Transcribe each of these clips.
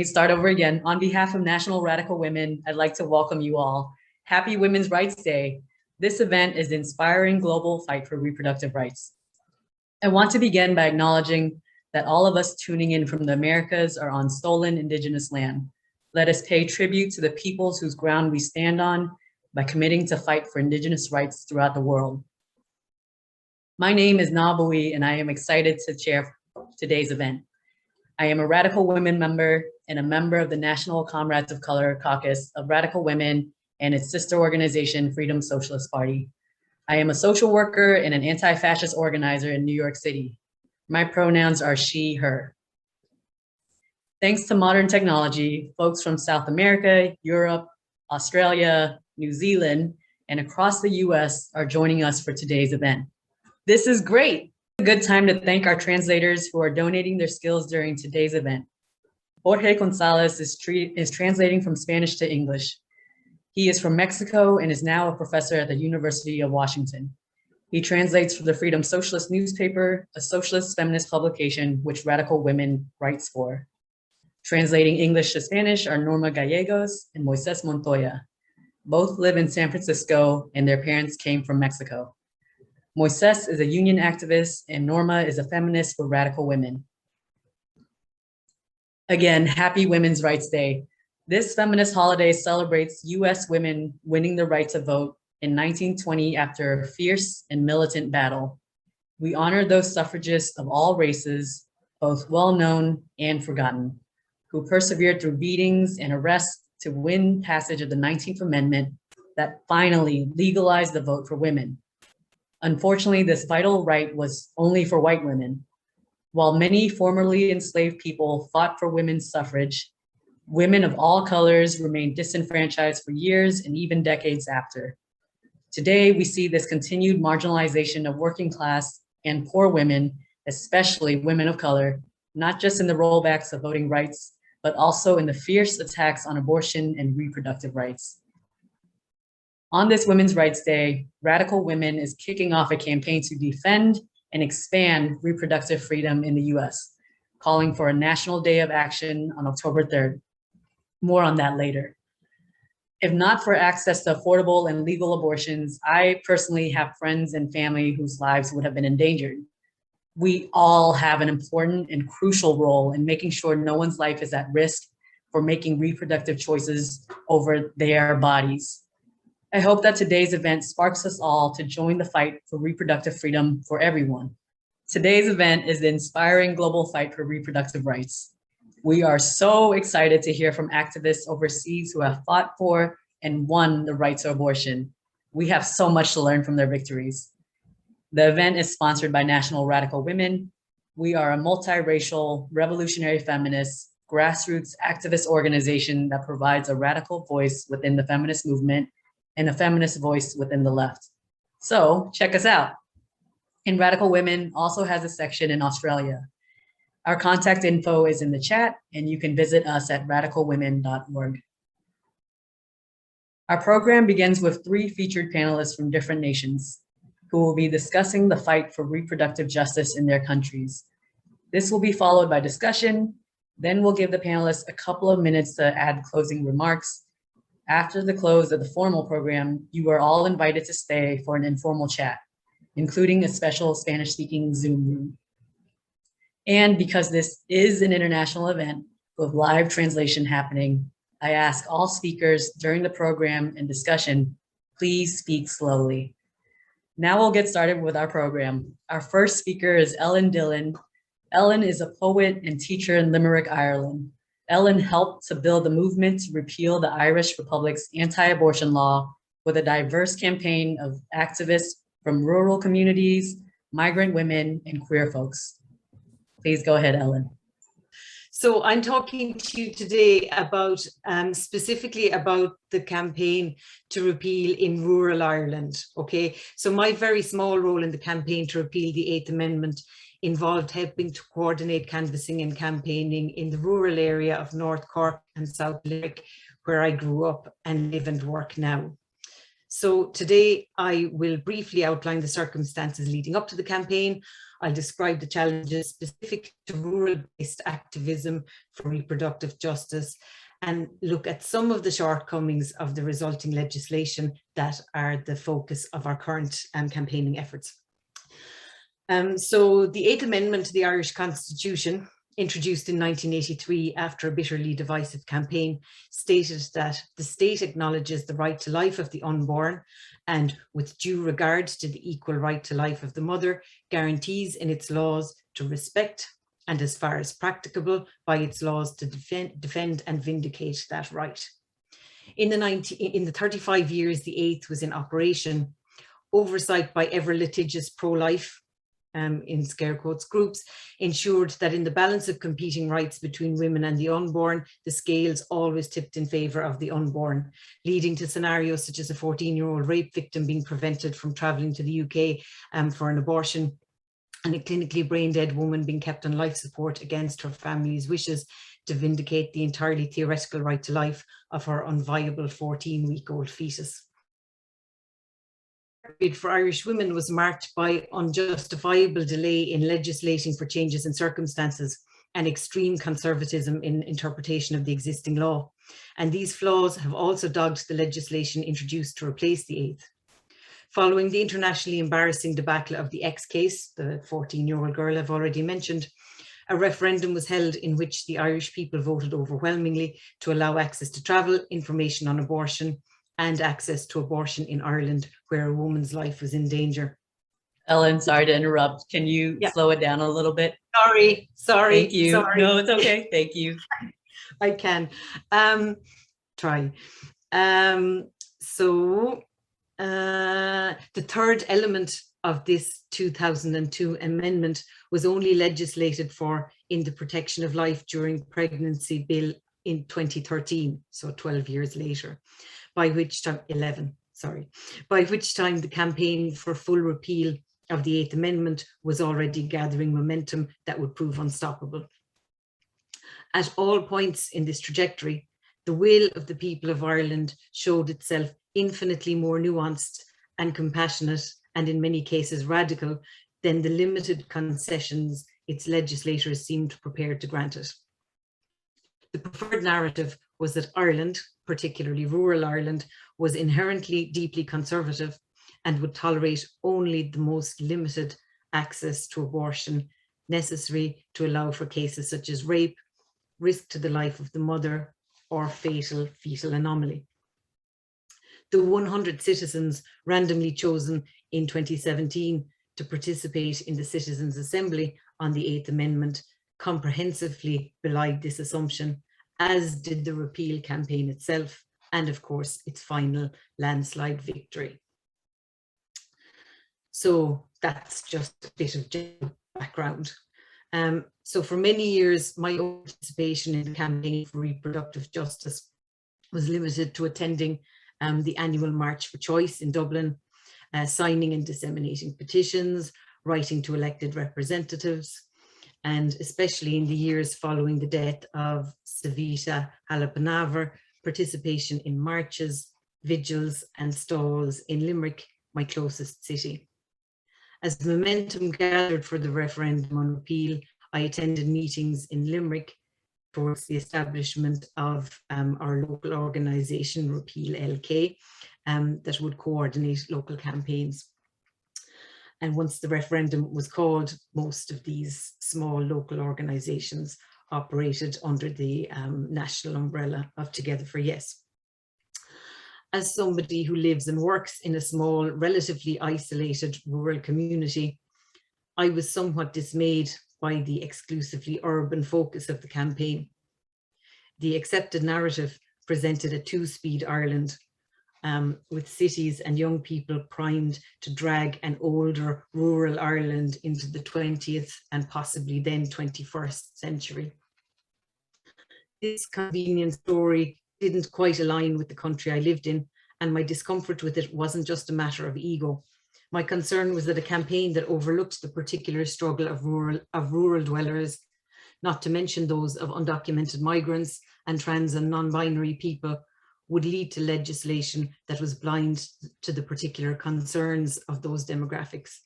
Start over again. On behalf of National Radical Women, I'd like to welcome you all. Happy Women's Rights Day. This event is the inspiring global fight for reproductive rights. I want to begin by acknowledging that all of us tuning in from the Americas are on stolen indigenous land. Let us pay tribute to the peoples whose ground we stand on by committing to fight for indigenous rights throughout the world. My name is Nabui, and I am excited to chair today's event. I am a Radical Women member and a member of the National Comrades of Color Caucus of Radical Women and its sister organization, Freedom Socialist Party. I am a social worker and an anti-fascist organizer in New York City. My pronouns are she, her. Thanks to modern technology, folks from South America, Europe, Australia, New Zealand, and across the US are joining us for today's event. This is great. A good time to thank our translators who are donating their skills during today's event. Jorge Gonzalez is translating from Spanish to English. He is from Mexico and is now a professor at the University of Washington. He translates for the Freedom Socialist newspaper, a socialist feminist publication which Radical Women writes for. Translating English to Spanish are Norma Gallegos and Moises Montoya. Both live in San Francisco and their parents came from Mexico. Moises is a union activist and Norma is a feminist for Radical Women. Again, happy Women's Rights Day. This feminist holiday celebrates US women winning the right to vote in 1920 after a fierce and militant battle. We honor those suffragists of all races, both well-known and forgotten, who persevered through beatings and arrests to win passage of the 19th Amendment that finally legalized the vote for women. Unfortunately, this vital right was only for white women. While many formerly enslaved people fought for women's suffrage, women of all colors remained disenfranchised for years and even decades after. Today, we see this continued marginalization of working class and poor women, especially women of color, not just in the rollbacks of voting rights, but also in the fierce attacks on abortion and reproductive rights. On this Women's Rights Day, Radical Women is kicking off a campaign to defend and expand reproductive freedom in the US, calling for a National Day of Action on October 3rd. More on that later. If not for access to affordable and legal abortions, I personally have friends and family whose lives would have been endangered. We all have an important and crucial role in making sure no one's life is at risk for making reproductive choices over their bodies. I hope that today's event sparks us all to join the fight for reproductive freedom for everyone. Today's event is the inspiring global fight for reproductive rights. We are so excited to hear from activists overseas who have fought for and won the right to abortion. We have so much to learn from their victories. The event is sponsored by National Radical Women. We are a multiracial, revolutionary feminist, grassroots activist organization that provides a radical voice within the feminist movement and a feminist voice within the left. So check us out. And Radical Women also has a section in Australia. Our contact info is in the chat and you can visit us at radicalwomen.org. Our program begins with 3 featured panelists from different nations who will be discussing the fight for reproductive justice in their countries. This will be followed by discussion. Then we'll give the panelists a couple of minutes to add closing remarks. After the close of the formal program, you are all invited to stay for an informal chat, including a special Spanish-speaking Zoom room. And because this is an international event with live translation happening, I ask all speakers during the program and discussion, please speak slowly. Now we'll get started with our program. Our first speaker is Dillon. Ellen is a poet and teacher in Limerick, Ireland. Ellen helped to build the movement to repeal the Irish Republic's anti-abortion law with a diverse campaign of activists from rural communities, migrant women, and queer folks. Please go ahead, Ellen. So I'm talking to you today about specifically about the campaign to repeal in rural Ireland. Okay, so my very small role in the campaign to repeal the 8th Amendment involved helping to coordinate canvassing and campaigning in the rural area of North Cork and South Limerick, where I grew up and live and work now. So today I will briefly outline the circumstances leading up to the campaign. I'll describe the challenges specific to rural-based activism for reproductive justice and look at some of the shortcomings of the resulting legislation that are the focus of our current campaigning efforts. So the 8th Amendment to the Irish Constitution, introduced in 1983 after a bitterly divisive campaign, stated that the state acknowledges the right to life of the unborn and, with due regard to the equal right to life of the mother, guarantees in its laws to respect and, as far as practicable, by its laws to defend and vindicate that right. In the 35 years the 8th was in operation, oversight by ever litigious pro-life in scare quotes groups ensured that in the balance of competing rights between women and the unborn, the scales always tipped in favour of the unborn, leading to scenarios such as a 14-year-old rape victim being prevented from travelling to the UK for an abortion, and a clinically brain-dead woman being kept on life support against her family's wishes to vindicate the entirely theoretical right to life of her unviable 14-week-old fetus. For Irish women was marked by unjustifiable delay in legislating for changes in circumstances and extreme conservatism in interpretation of the existing law. And these flaws have also dogged the legislation introduced to replace the 8th. Following the internationally embarrassing debacle of the X case, the 14-year-old girl I've already mentioned, a referendum was held in which the Irish people voted overwhelmingly to allow access to travel, information on abortion, and access to abortion in Ireland, where a woman's life was in danger. Ellen, sorry to interrupt. Can you slow it down a little bit? Sorry. Thank you. Sorry. No, it's okay. Thank you. I can. Try. The third element of this 2002 amendment was only legislated for in the Protection of Life During Pregnancy Bill in 2013, so 12 years later, by which time the campaign for full repeal of the 8th Amendment was already gathering momentum that would prove unstoppable. At all points in this trajectory, the will of the people of Ireland showed itself infinitely more nuanced and compassionate, and in many cases radical, than the limited concessions its legislators seemed prepared to grant it. The preferred narrative was that Ireland, particularly rural Ireland, was inherently deeply conservative and would tolerate only the most limited access to abortion necessary to allow for cases such as rape, risk to the life of the mother, or fatal fetal anomaly. The 100 citizens randomly chosen in 2017 to participate in the Citizens' Assembly on the 8th Amendment comprehensively belied this assumption, as did the repeal campaign itself, and of course its final landslide victory. So that's just a bit of general background. So for many years, my own participation in the campaign for reproductive justice was limited to attending the annual March for Choice in Dublin, signing and disseminating petitions, writing to elected representatives, and especially in the years following the death of Savita Halappanavar, participation in marches, vigils and stalls in Limerick, my closest city. As the momentum gathered for the referendum on repeal, I attended meetings in Limerick towards the establishment of our local organisation, Repeal LK, that would coordinate local campaigns. And once the referendum was called, most of these small local organisations operated under the national umbrella of Together for Yes. As somebody who lives and works in a small, relatively isolated rural community, I was somewhat dismayed by the exclusively urban focus of the campaign. The accepted narrative presented a two-speed Ireland, with cities and young people primed to drag an older rural Ireland into the 20th and possibly then 21st century. This convenient story didn't quite align with the country I lived in, and my discomfort with it wasn't just a matter of ego. My concern was that a campaign that overlooked the particular struggle of rural dwellers, not to mention those of undocumented migrants and trans and non-binary people, would lead to legislation that was blind to the particular concerns of those demographics.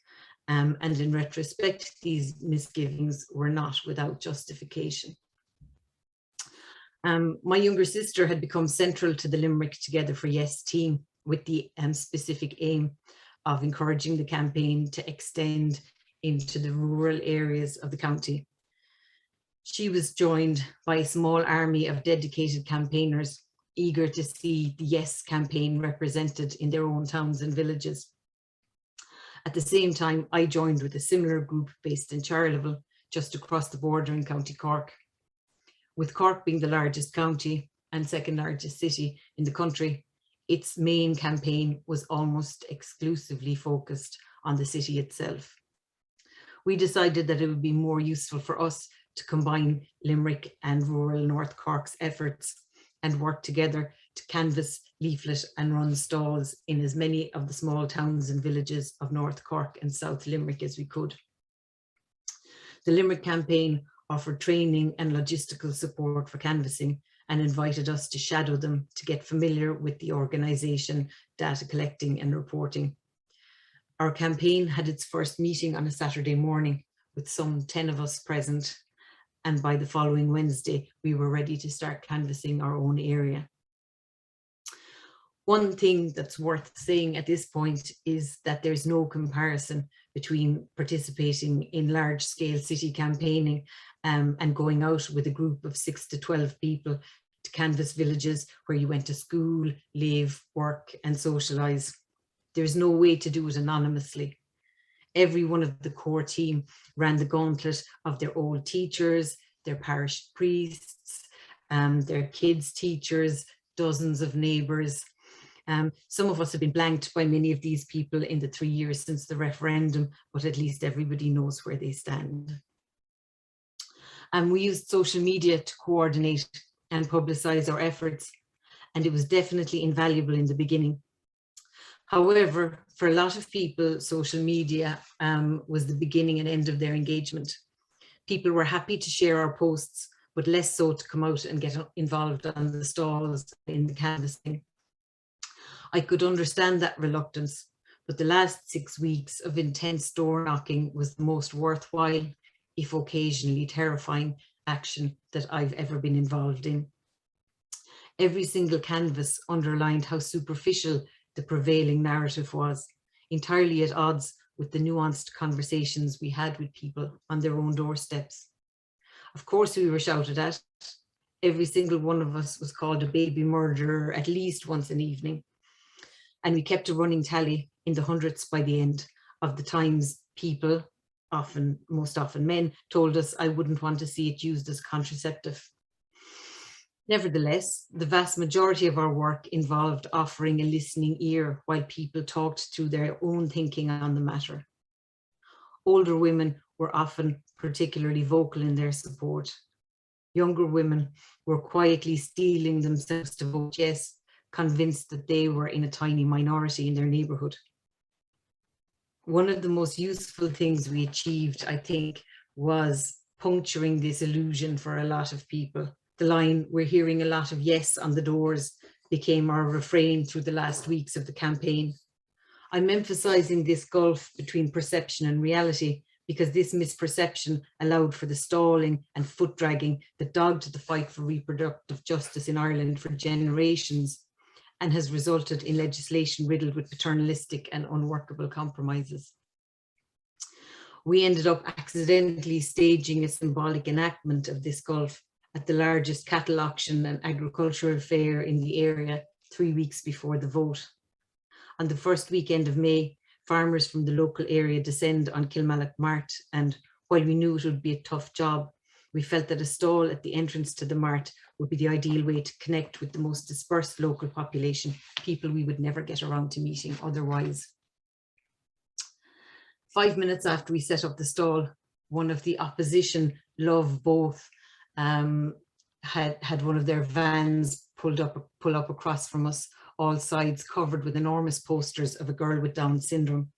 And in retrospect, these misgivings were not without justification. My younger sister had become central to the Limerick Together for Yes team with the specific aim of encouraging the campaign to extend into the rural areas of the county. She was joined by a small army of dedicated campaigners eager to see the Yes campaign represented in their own towns and villages. At the same time, I joined with a similar group based in Charleville, just across the border in County Cork. With Cork being the largest county and second largest city in the country, its main campaign was almost exclusively focused on the city itself. We decided that it would be more useful for us to combine Limerick and rural North Cork's efforts and work together to canvass, leaflet and run stalls in as many of the small towns and villages of North Cork and South Limerick as we could. The Limerick campaign offered training and logistical support for canvassing and invited us to shadow them to get familiar with the organisation, data collecting and reporting. Our campaign had its first meeting on a Saturday morning with some 10 of us present, and by the following Wednesday, we were ready to start canvassing our own area. One thing that's worth saying at this point is that there's no comparison between participating in large-scale city campaigning and going out with a group of 6 to 12 people to canvass villages where you went to school, live, work and socialise. There's no way to do it anonymously. Every one of the core team ran the gauntlet of their old teachers, their parish priests, their kids' teachers, dozens of neighbours. Some of us have been blanked by many of these people in the 3 years since the referendum, but at least everybody knows where they stand. We used social media to coordinate and publicise our efforts, and it was definitely invaluable in the beginning. However, for a lot of people, social media was the beginning and end of their engagement. People were happy to share our posts, but less so to come out and get involved on the stalls in the canvassing. I could understand that reluctance, but the last 6 weeks of intense door knocking was the most worthwhile, if occasionally terrifying, action that I've ever been involved in. Every single canvass underlined how superficial the prevailing narrative was, entirely at odds with the nuanced conversations we had with people on their own doorsteps. Of course we were shouted at. Every single one of us was called a baby murderer at least once an evening. And we kept a running tally in the hundreds by the end of the times people, most often men, told us I wouldn't want to see it used as contraceptive. Nevertheless, the vast majority of our work involved offering a listening ear while people talked through their own thinking on the matter. Older women were often particularly vocal in their support. Younger women were quietly steeling themselves to vote yes, convinced that they were in a tiny minority in their neighbourhood. One of the most useful things we achieved, I think, was puncturing this illusion for a lot of people. The line, "We're hearing a lot of yes on the doors," became our refrain through the last weeks of the campaign. I'm emphasising this gulf between perception and reality because this misperception allowed for the stalling and foot dragging that dogged the fight for reproductive justice in Ireland for generations, and has resulted in legislation riddled with paternalistic and unworkable compromises. We ended up accidentally staging a symbolic enactment of this gulf at the largest cattle auction and agricultural fair in the area 3 weeks before the vote. On the first weekend of May, farmers from the local area descend on Kilmallock Mart, and while we knew it would be a tough job, we felt that a stall at the entrance to the mart would be the ideal way to connect with the most dispersed local population, people we would never get around to meeting otherwise. 5 minutes after we set up the stall, one of the opposition, Love Both, had one of their vans pull up across from us, all sides covered with enormous posters of a girl with Down syndrome.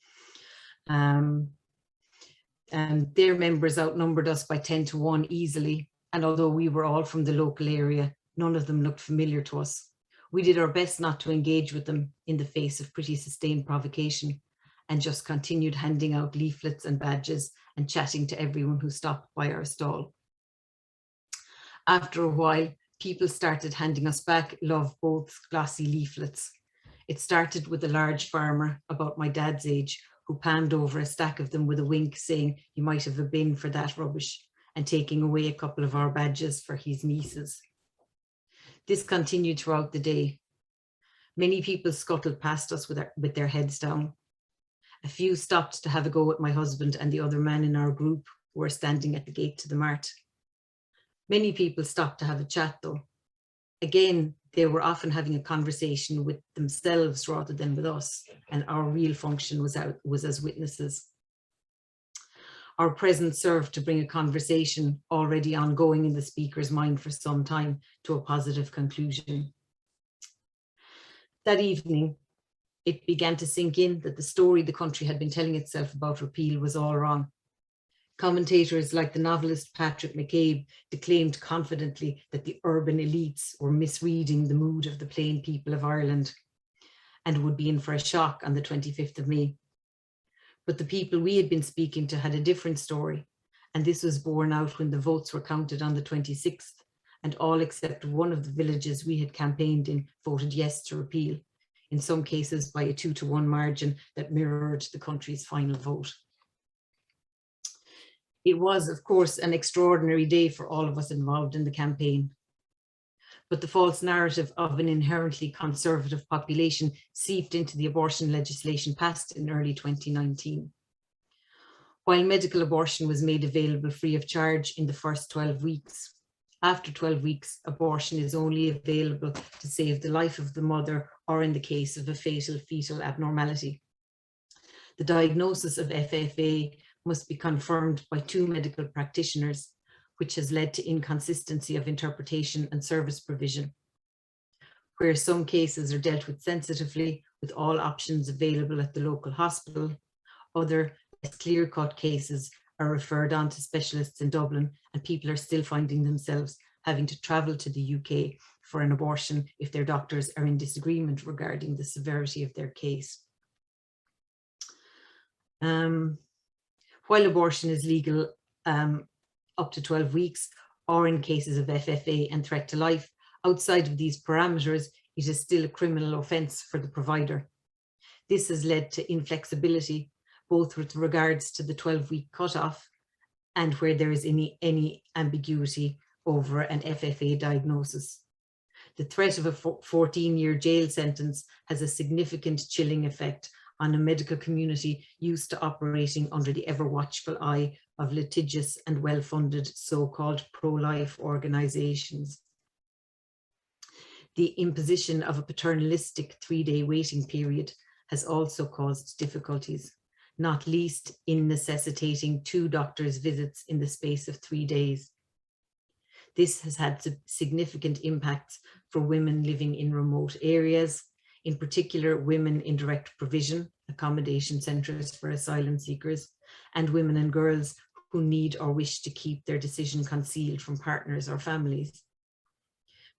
And their members outnumbered us by 10 to 1 easily. And although we were all from the local area, none of them looked familiar to us. We did our best not to engage with them in the face of pretty sustained provocation, and just continued handing out leaflets and badges and chatting to everyone who stopped by our stall. After a while, people started handing us back love oaths glossy leaflets. It started with a large farmer about my dad's age who panned over a stack of them with a wink, saying, "You might have a bin for that rubbish," and taking away a couple of our badges for his nieces. This continued throughout the day. Many people scuttled past us with their heads down. A few stopped to have a go at my husband and the other man in our group who were standing at the gate to the mart. Many people stopped to have a chat though. Again, they were often having a conversation with themselves rather than with us, and our real function was as witnesses. Our presence served to bring a conversation already ongoing in the speaker's mind for some time to a positive conclusion. That evening, it began to sink in that the story the country had been telling itself about repeal was all wrong. Commentators like the novelist Patrick McCabe declaimed confidently that the urban elites were misreading the mood of the plain people of Ireland and would be in for a shock on the 25th of May. But the people we had been speaking to had a different story, and this was borne out when the votes were counted on the 26th, and all except one of the villages we had campaigned in voted yes to repeal, in some cases by a 2-to-1 margin that mirrored the country's final vote. It was, of course, an extraordinary day for all of us involved in the campaign. But the false narrative of an inherently conservative population seeped into the abortion legislation passed in early 2019. While medical abortion was made available free of charge in the first 12 weeks, after 12 weeks, abortion is only available to save the life of the mother or in the case of a fatal fetal abnormality. The diagnosis of FFA must be confirmed by 2 medical practitioners, which has led to inconsistency of interpretation and service provision. Where some cases are dealt with sensitively, with all options available at the local hospital, other less clear-cut cases are referred on to specialists in Dublin, and people are still finding themselves having to travel to the UK for an abortion if their doctors are in disagreement regarding the severity of their case. While abortion is legal up to 12 weeks, or in cases of FFA and threat to life, outside of these parameters, it is still a criminal offence for the provider. This has led to inflexibility, both with regards to the 12-week cutoff and where there is any ambiguity over an FFA diagnosis. The threat of a 14-year jail sentence has a significant chilling effect on a medical community used to operating under the ever-watchful eye of litigious and well-funded so-called pro-life organisations. The imposition of a paternalistic 3-day waiting period has also caused difficulties, not least in necessitating 2 doctors' visits in the space of 3 days. This has had significant impacts for women living in remote areas, in particular women in direct provision, accommodation centres for asylum seekers, and women and girls who need or wish to keep their decision concealed from partners or families.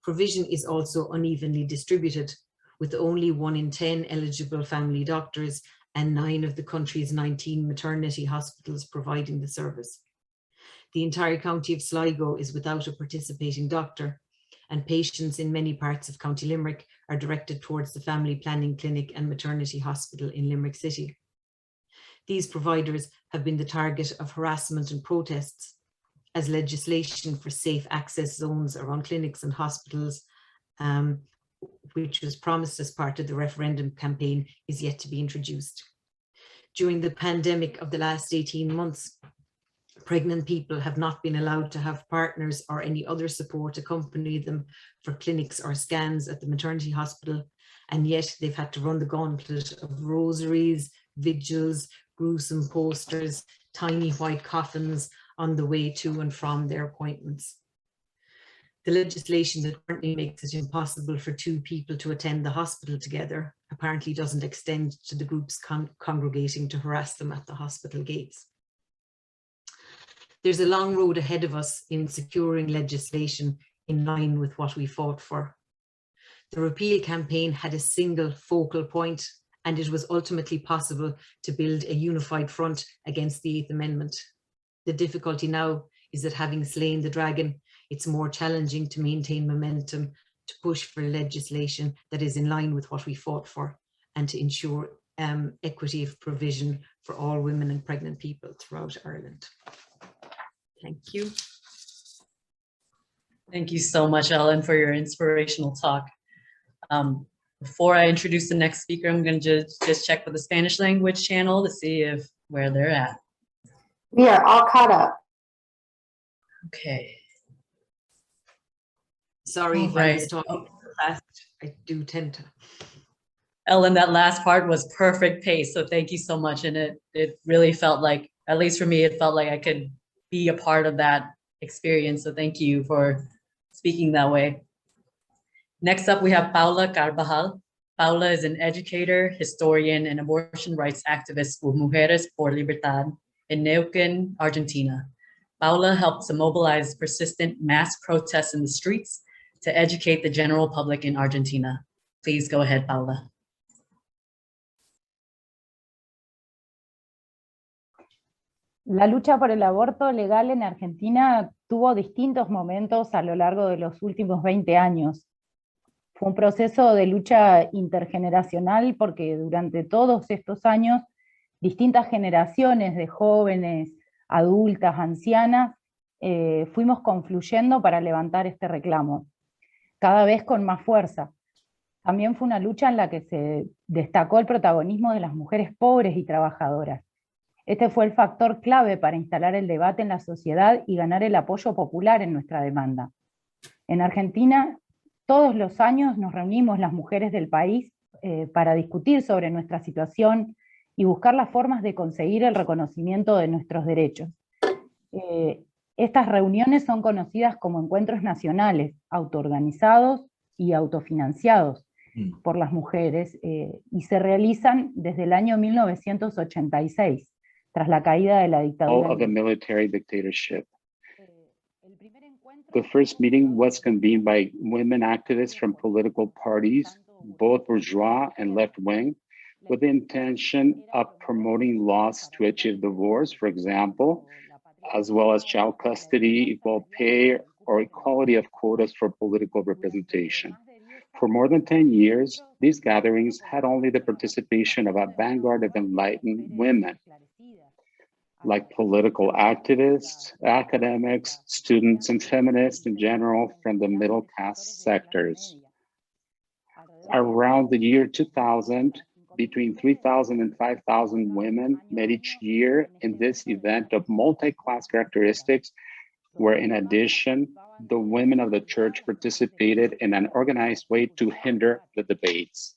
Provision is also unevenly distributed, with only 1 in 10 eligible family doctors and 9 of the country's 19 maternity hospitals providing the service. The entire county of Sligo is without a participating doctor, and patients in many parts of County Limerick are directed towards the Family Planning Clinic and Maternity Hospital in Limerick City. These providers have been the target of harassment and protests, as legislation for safe access zones around clinics and hospitals, which was promised as part of the referendum campaign, is yet to be introduced. During the pandemic of the last 18 months, pregnant people have not been allowed to have partners or any other support accompany them for clinics or scans at the maternity hospital, and yet they've had to run the gauntlet of rosaries, vigils, gruesome posters, tiny white coffins on the way to and from their appointments. The legislation that currently makes it impossible for 2 people to attend the hospital together apparently doesn't extend to the groups congregating to harass them at the hospital gates. There's a long road ahead of us in securing legislation in line with what we fought for. The repeal campaign had a single focal point, and it was ultimately possible to build a unified front against the 8th Amendment. The difficulty now is that having slain the dragon, it's more challenging to maintain momentum, to push for legislation that is in line with what we fought for, and to ensure equity of provision for all women and pregnant people throughout Ireland. Thank you. Thank you so much, Ellen, for your inspirational talk. Before I introduce the next speaker, I'm going to just check with the Spanish language channel to see where they're at. We are all caught up. Okay. Sorry if I was talking fast. I do tend to. Ellen, that last part was perfect pace, so thank you so much. And it really felt like, at least for me, it felt like I could be a part of that experience. So thank you for speaking that way. Next up, we have Paula Carbajal. Paula is an educator, historian, and abortion rights activist with Mujeres por Libertad in Neuquén, Argentina. Paula helped to mobilize persistent mass protests in the streets to educate the general public in Argentina. Please go ahead, Paula. La lucha por el aborto legal en Argentina tuvo distintos momentos a lo largo de los últimos 20 años. Fue un proceso de lucha intergeneracional porque durante todos estos años distintas generaciones de jóvenes, adultas, ancianas, fuimos confluyendo para levantar este reclamo, cada vez con más fuerza. También fue una lucha en la que se destacó el protagonismo de las mujeres pobres y trabajadoras. Este fue el factor clave para instalar el debate en la sociedad y ganar el apoyo popular en nuestra demanda. En Argentina, todos los años nos reunimos las mujeres del país para discutir sobre nuestra situación y buscar las formas de conseguir el reconocimiento de nuestros derechos. Estas reuniones son conocidas como encuentros nacionales, autoorganizados y autofinanciados por las mujeres, y se realizan desde el año 1986. Tras la caída de la dictadura. Of the military dictatorship. The first meeting was convened by women activists from political parties, both bourgeois and left-wing, with the intention of promoting laws to achieve divorce, for example, as well as child custody, equal pay, or equality of quotas for political representation. For more than 10 years, these gatherings had only the participation of a vanguard of enlightened women, like political activists, academics, students, and feminists in general from the middle class sectors. Around the year 2000, between 3,000 and 5,000 women met each year in this event of multi-class characteristics, where in addition, the women of the church participated in an organized way to hinder the debates.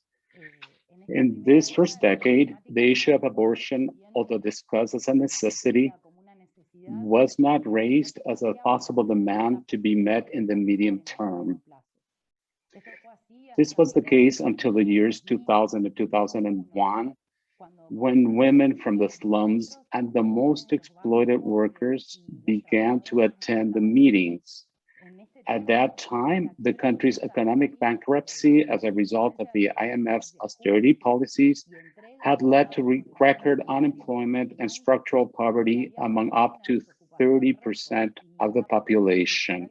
In this first decade, the issue of abortion, although discussed as a necessity, was not raised as a possible demand to be met in the medium term. This was the case until the years 2000 to 2001, when women from the slums and the most exploited workers began to attend the meetings. At that time, the country's economic bankruptcy as a result of the IMF's austerity policies had led to record unemployment and structural poverty among up to 30% of the population.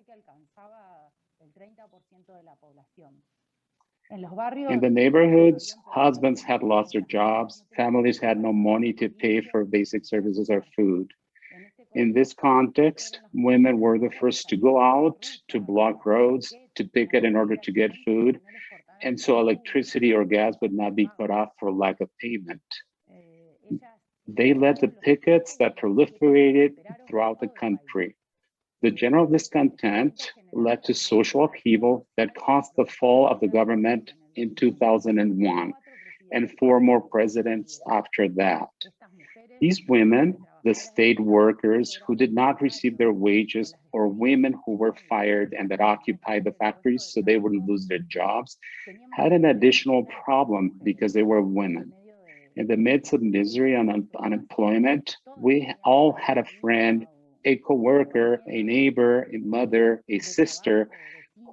In the neighborhoods, husbands had lost their jobs, families had no money to pay for basic services or food. In this context, women were the first to go out, to block roads, to picket in order to get food, and so electricity or gas would not be cut off for lack of payment. They led the pickets that proliferated throughout the country. The general discontent led to social upheaval that caused the fall of the government in 2001, and 4 more presidents after that. These women, the state workers who did not receive their wages, or women who were fired and that occupied the factories so they wouldn't lose their jobs, had an additional problem because they were women. In the midst of misery and unemployment, we all had a friend, a coworker, a neighbor, a mother, a sister,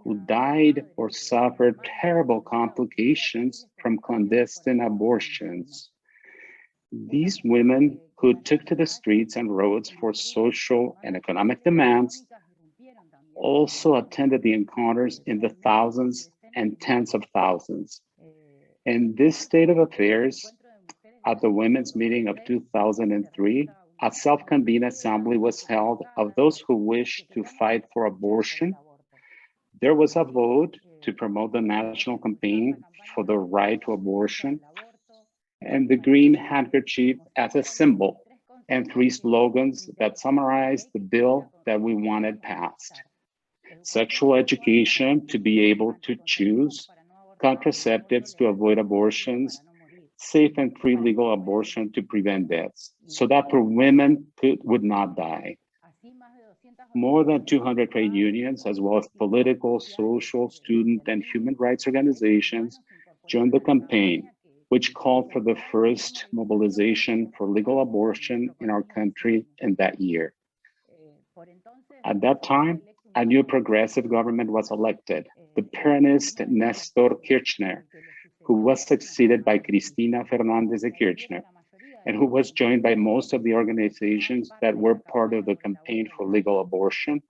who died or suffered terrible complications from clandestine abortions. These women who took to the streets and roads for social and economic demands also attended the encounters in the thousands and tens of thousands. In this state of affairs, at the women's meeting of 2003, a self-convened assembly was held of those who wished to fight for abortion. There was a vote to promote the national campaign for the right to abortion, and the green handkerchief as a symbol, and 3 slogans that summarized the bill that we wanted passed. Sexual education to be able to choose, contraceptives to avoid abortions, safe and free legal abortion to prevent deaths, so that poor women would not die. More than 200 trade unions, as well as political, social, student, and human rights organizations joined the campaign, which called for the first mobilization for legal abortion in our country in that year. At that time, a new progressive government was elected, the Peronist Nestor Kirchner, who was succeeded by Cristina Fernández de Kirchner, and who was joined by most of the organizations that were part of the campaign for legal abortion,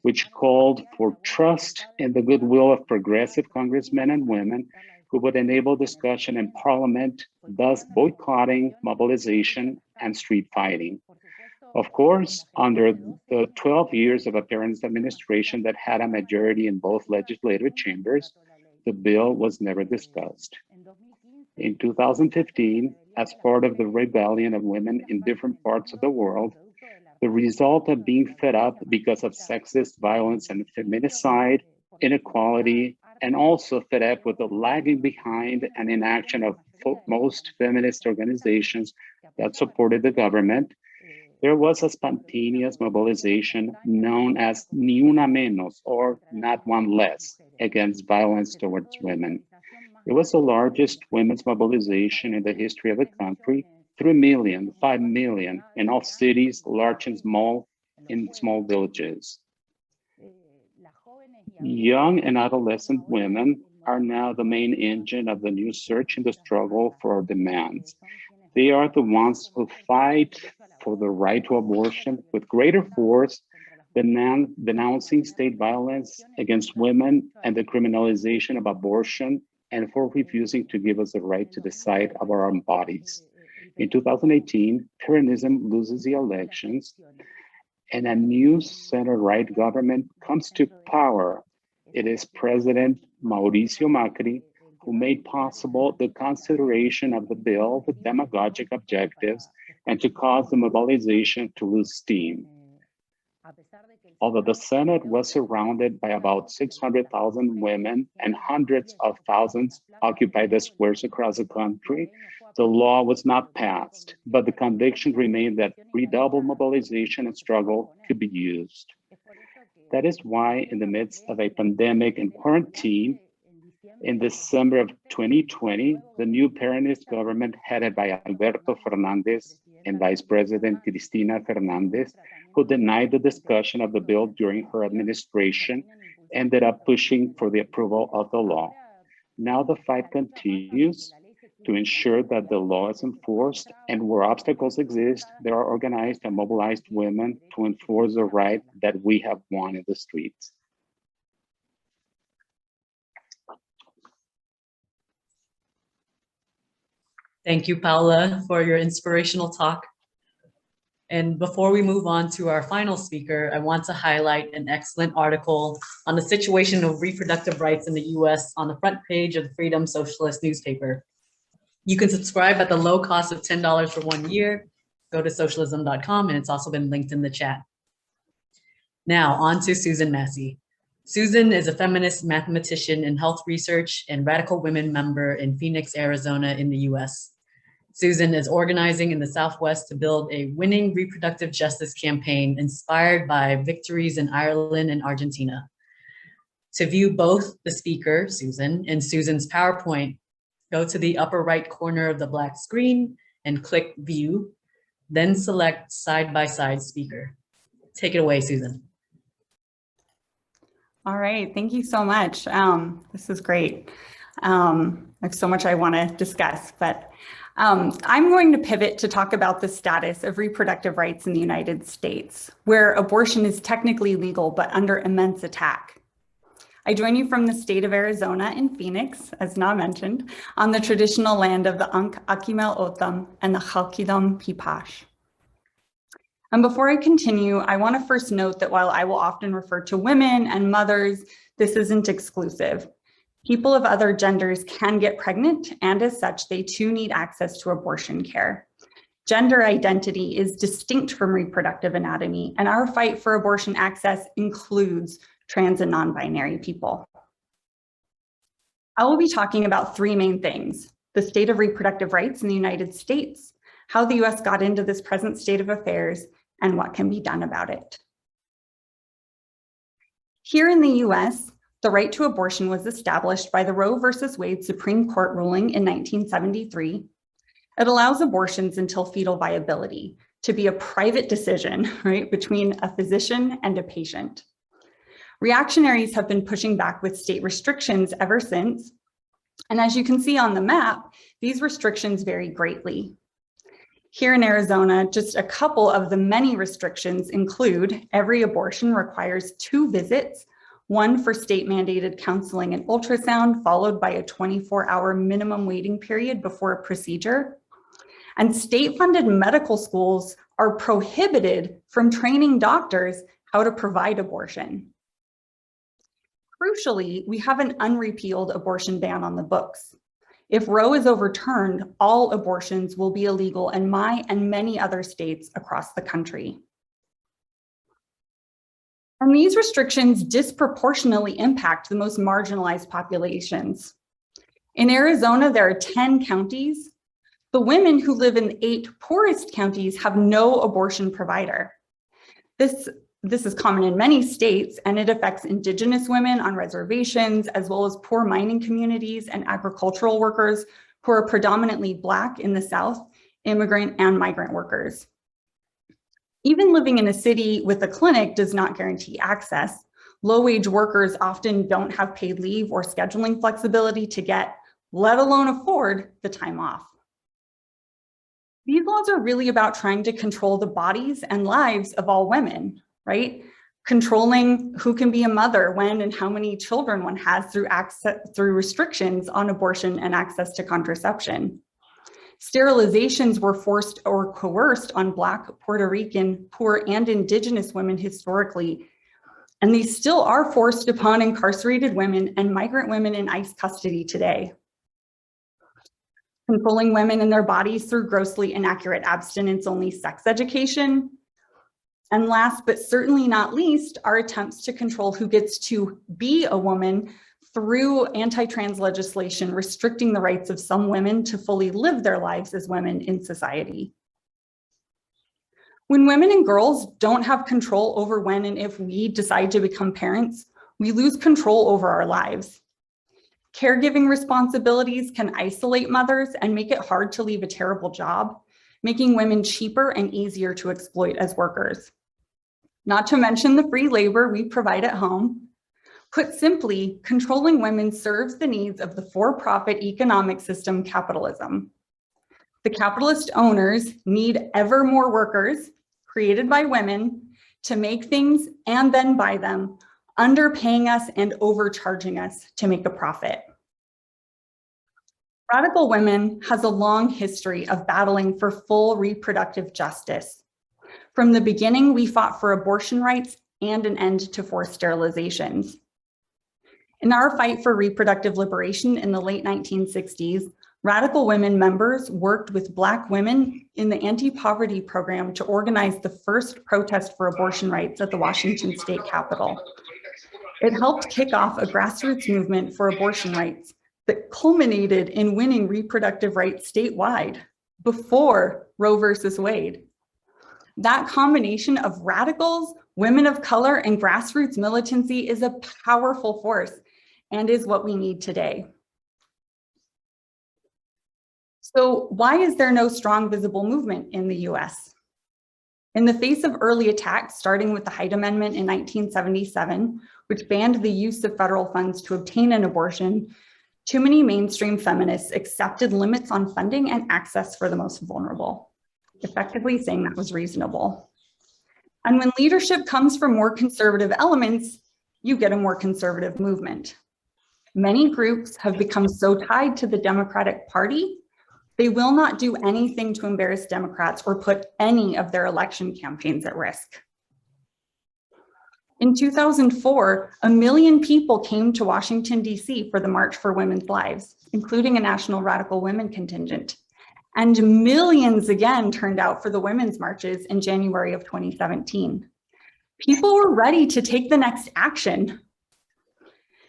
which called for trust in the goodwill of progressive congressmen and women who would enable discussion in parliament, thus boycotting, mobilization, and street fighting. Of course, under the 12 years of a Peronist administration that had a majority in both legislative chambers, the bill was never discussed. In 2015, as part of the rebellion of women in different parts of the world, the result of being fed up because of sexist violence and feminicide, inequality, and also fed up with the lagging behind and inaction of most feminist organizations that supported the government, there was a spontaneous mobilization known as Ni Una Menos, or Not One Less, against violence towards women. It was the largest women's mobilization in the history of the country, 3 million, 5 million, in all cities, large and small, in small villages. Young and adolescent women are now the main engine of the new search in the struggle for our demands. They are the ones who fight for the right to abortion with greater force, denouncing state violence against women and the criminalization of abortion, and for refusing to give us the right to decide about our own bodies. In 2018, Peronism loses the elections, and a new center-right government comes to power. It is President Mauricio Macri who made possible the consideration of the bill with demagogic objectives and to cause the mobilization to lose steam. Although the Senate was surrounded by about 600,000 women and hundreds of thousands occupied the squares across the country, the law was not passed, but the conviction remained that redoubled mobilization and struggle could be used. That is why, in the midst of a pandemic and quarantine, in December of 2020, the new Peronist government headed by Alberto Fernández and Vice President Cristina Fernández, who denied the discussion of the bill during her administration, ended up pushing for the approval of the law. Now the fight continues to ensure that the law is enforced, and where obstacles exist, there are organized and mobilized women to enforce the right that we have won in the streets. Thank you, Paula, for your inspirational talk. And before we move on to our final speaker, I want to highlight an excellent article on the situation of reproductive rights in the US on the front page of the Freedom Socialist newspaper. You can subscribe at the low cost of $10 for 1 year. Go to socialism.com, and it's also been linked in the chat. Now on to Susan Massey. Susan is a feminist mathematician in health research and radical women member in Phoenix, Arizona in the US. Susan is organizing in the Southwest to build a winning reproductive justice campaign inspired by victories in Ireland and Argentina. To view both the speaker, Susan, and Susan's PowerPoint, go to the upper right corner of the black screen and click View, then select Side-by-Side Speaker. Take it away, Susan. All right, thank you so much. This is great. I have so much I want to discuss, but I'm going to pivot to talk about the status of reproductive rights in the United States, where abortion is technically legal, but under immense attack. I join you from the state of Arizona in Phoenix, as Na mentioned, on the traditional land of the Ankh Akimel Otham and the Chalkidam Pipash. And before I continue, I want to first note that while I will often refer to women and mothers, this isn't exclusive. People of other genders can get pregnant, and as such, they too need access to abortion care. Gender identity is distinct from reproductive anatomy, and our fight for abortion access includes trans and non-binary people. I will be talking about three main things: the state of reproductive rights in the United States, how the US got into this present state of affairs, and what can be done about it. Here in the US, the right to abortion was established by the Roe versus Wade Supreme Court ruling in 1973. It allows abortions until fetal viability to be a private decision, right, between a physician and a patient. Reactionaries have been pushing back with state restrictions ever since. And as you can see on the map, these restrictions vary greatly. Here in Arizona, just a couple of the many restrictions include every abortion requires 2 visits, one for state-mandated counseling and ultrasound, followed by a 24-hour minimum waiting period before a procedure. And state-funded medical schools are prohibited from training doctors how to provide abortion. Crucially, we have an unrepealed abortion ban on the books. If Roe is overturned, all abortions will be illegal in my and many other states across the country. And these restrictions disproportionately impact the most marginalized populations. In Arizona, there are 10 counties. The women who live in the 8 poorest counties have no abortion provider. This is common in many states, and it affects Indigenous women on reservations, as well as poor mining communities and agricultural workers who are predominantly Black in the South, immigrant and migrant workers. Even living in a city with a clinic does not guarantee access. Low-wage workers often don't have paid leave or scheduling flexibility to get, let alone afford, the time off. These laws are really about trying to control the bodies and lives of all women, right? Controlling who can be a mother, when and how many children one has through restrictions on abortion and access to contraception. Sterilizations were forced or coerced on Black, Puerto Rican, poor, and Indigenous women historically, and these still are forced upon incarcerated women and migrant women in ICE custody today. Controlling women and their bodies through grossly inaccurate abstinence-only sex education. And last but certainly not least, are attempts to control who gets to be a woman through anti-trans legislation, restricting the rights of some women to fully live their lives as women in society. When women and girls don't have control over when and if we decide to become parents, we lose control over our lives. Caregiving responsibilities can isolate mothers and make it hard to leave a terrible job, making women cheaper and easier to exploit as workers. Not to mention the free labor we provide at home. Put simply, controlling women serves the needs of the for-profit economic system, capitalism. The capitalist owners need ever more workers, created by women, to make things and then buy them, underpaying us and overcharging us to make a profit. Radical Women has a long history of battling for full reproductive justice. From the beginning, we fought for abortion rights and an end to forced sterilizations. In our fight for reproductive liberation in the late 1960s, Radical Women members worked with Black women in the anti-poverty program to organize the first protest for abortion rights at the Washington State Capitol. It helped kick off a grassroots movement for abortion rights that culminated in winning reproductive rights statewide before Roe versus Wade. That combination of radicals, women of color, and grassroots militancy is a powerful force and is what we need today. So why is there no strong visible movement in the US? In the face of early attacks, starting with the Hyde Amendment in 1977, which banned the use of federal funds to obtain an abortion, too many mainstream feminists accepted limits on funding and access for the most vulnerable, effectively saying that was reasonable. And when leadership comes from more conservative elements, you get a more conservative movement. Many groups have become so tied to the Democratic Party, they will not do anything to embarrass Democrats or put any of their election campaigns at risk. In 2004, 1 million people came to Washington, D.C. for the March for Women's Lives, including a national radical women contingent. And millions again turned out for the women's marches in January of 2017. People were ready to take the next action.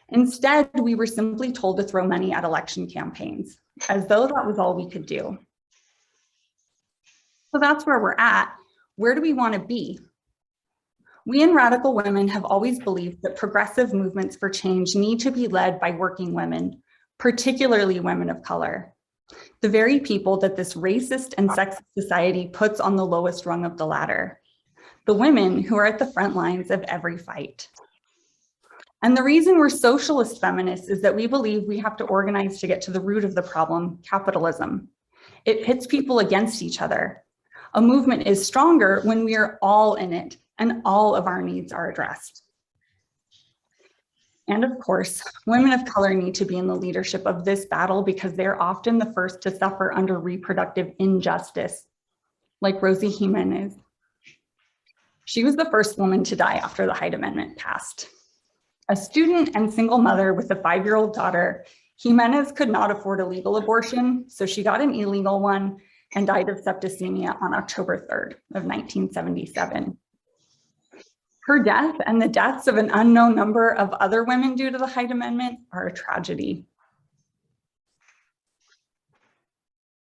Instead, we were simply told to throw money at election campaigns, as though that was all we could do. So that's where we're at. Where do we want to be? We in Radical Women have always believed that progressive movements for change need to be led by working women, particularly women of color, the very people that this racist and sexist society puts on the lowest rung of the ladder, the women who are at the front lines of every fight. And the reason we're socialist feminists is that we believe we have to organize to get to the root of the problem, capitalism. It pits people against each other. A movement is stronger when we are all in it and all of our needs are addressed. And of course, women of color need to be in the leadership of this battle because they're often the first to suffer under reproductive injustice, like Rosie Jimenez. She was the first woman to die after the Hyde Amendment passed. A student and single mother with a 5-year-old daughter, Jimenez could not afford a legal abortion, so she got an illegal one and died of septicemia on October 3rd of 1977. Her death and the deaths of an unknown number of other women due to the Hyde Amendment are a tragedy.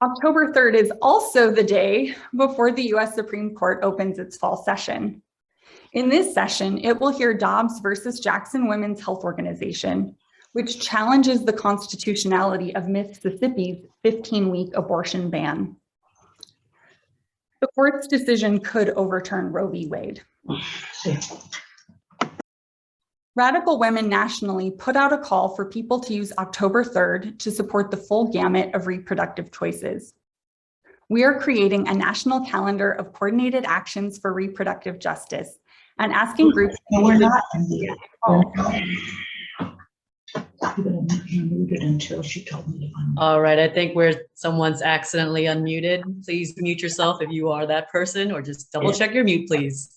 October 3rd is also the day before the US Supreme Court opens its fall session. In this session, it will hear Dobbs versus Jackson Women's Health Organization, which challenges the constitutionality of Mississippi's 15-week abortion ban. The court's decision could overturn Roe v. Wade. Radical Women nationally put out a call for people to use October 3rd to support the full gamut of reproductive choices. We are creating a national calendar of coordinated actions for reproductive justice and asking groups. No, we're not. Muted until she told me to unmute. All right, I think someone's accidentally unmuted. Please mute yourself if you are that person, or just double check your mute, please.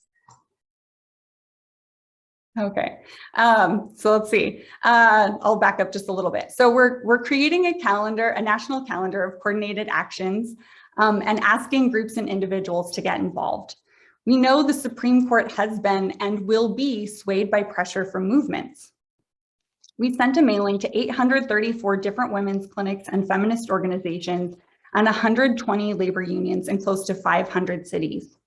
Okay, so let's see. I'll back up just a little bit. So we're creating a calendar, a national calendar of coordinated actions, and asking groups and individuals to get involved. We know the Supreme Court has been and will be swayed by pressure from movements. We sent a mailing to 834 different women's clinics and feminist organizations and 120 labor unions in close to 500 cities.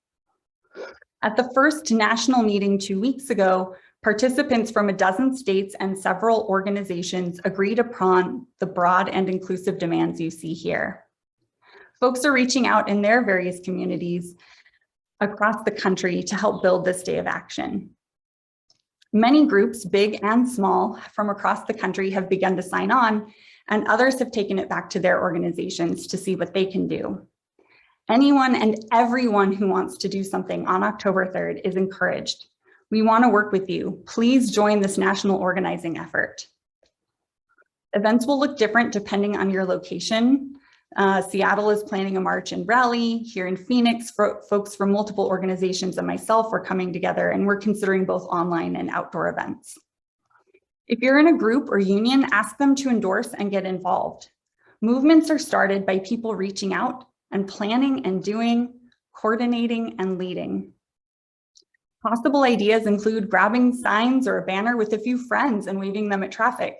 At the first national meeting 2 weeks ago, participants from a dozen states and several organizations agreed upon the broad and inclusive demands you see here. Folks are reaching out in their various communities across the country to help build this day of action. Many groups, big and small, from across the country have begun to sign on, and others have taken it back to their organizations to see what they can do. Anyone and everyone who wants to do something on October 3rd is encouraged. We want to work with you. Please join this national organizing effort. Events will look different depending on your location. Seattle is planning a march and rally. Here in Phoenix, folks from multiple organizations and myself are coming together, and we're considering both online and outdoor events. If you're in a group or union, ask them to endorse and get involved. Movements are started by people reaching out and planning and doing, coordinating and leading. Possible ideas include grabbing signs or a banner with a few friends and waving them at traffic.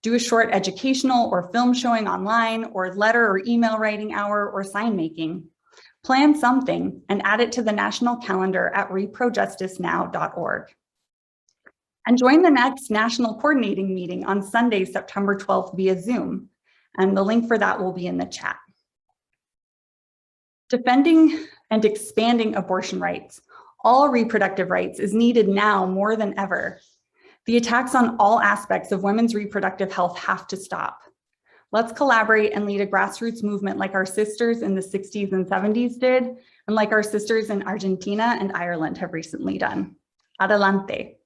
Do a short educational or film showing online, or letter or email writing hour, or sign making. Plan something and add it to the national calendar at reprojusticenow.org. And join the next national coordinating meeting on Sunday, September 12th via Zoom. And the link for that will be in the chat. Defending and expanding abortion rights, all reproductive rights, is needed now more than ever. The attacks on all aspects of women's reproductive health have to stop. Let's collaborate and lead a grassroots movement like our sisters in the 60s and 70s did, and like our sisters in Argentina and Ireland have recently done. Adelante.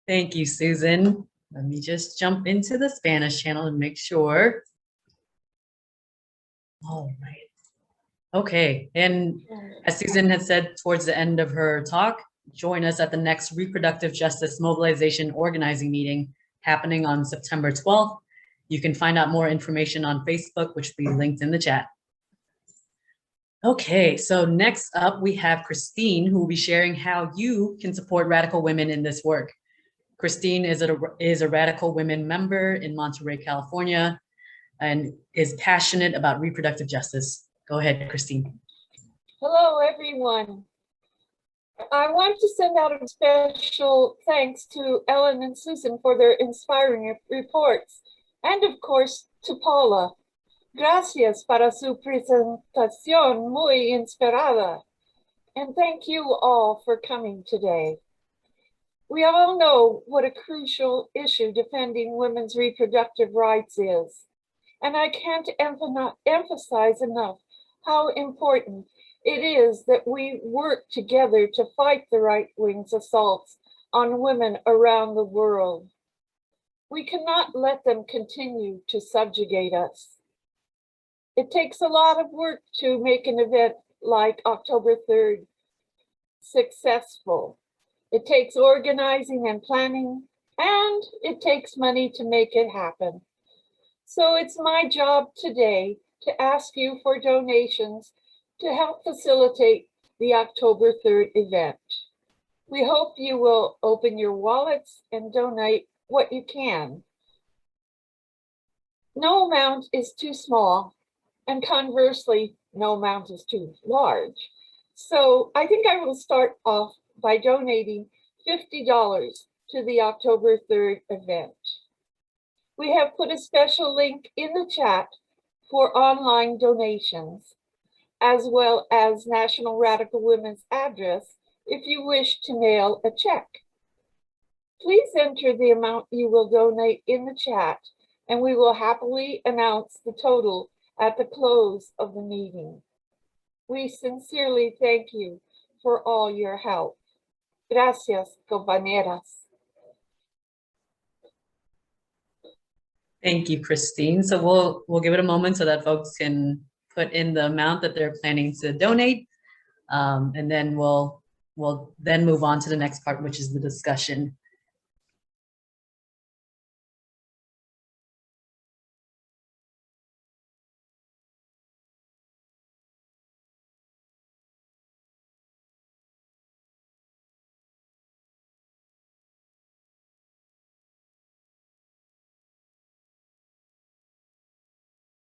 Thank you, Susan. Let me just jump into the Spanish channel and make sure. All right. Okay, and as Susan had said towards the end of her talk, join us at the next Reproductive Justice Mobilization Organizing meeting happening on September 12th. You can find out more information on Facebook, which will be linked in the chat. Okay, so next up we have Christine, who will be sharing how you can support radical women in this work. Christine is a Radical Women member in Monterey, California, and is passionate about reproductive justice. Go ahead, Christine. Hello, everyone. I want to send out a special thanks to Ellen and Susan for their inspiring reports, and of course to Paula. Gracias para su presentación muy inspirada. And thank you all for coming today. We all know what a crucial issue defending women's reproductive rights is. And I can't emphasize enough how important it is that we work together to fight the right-wing's assaults on women around the world. We cannot let them continue to subjugate us. It takes a lot of work to make an event like October 3rd successful. It takes organizing and planning, and it takes money to make it happen. So it's my job today to ask you for donations to help facilitate the October 3rd event. We hope you will open your wallets and donate what you can. No amount is too small, and conversely, no amount is too large. So I think I will start off by donating $50 to the October 3rd event. We have put a special link in the chat for online donations, as well as National Radical Women's address if you wish to mail a check. Please enter the amount you will donate in the chat, and we will happily announce the total at the close of the meeting. We sincerely thank you for all your help. Gracias, compañeras. Thank you, Christine. So we'll give it a moment so that folks can put in the amount that they're planning to donate, and then we'll then move on to the next part, which is the discussion.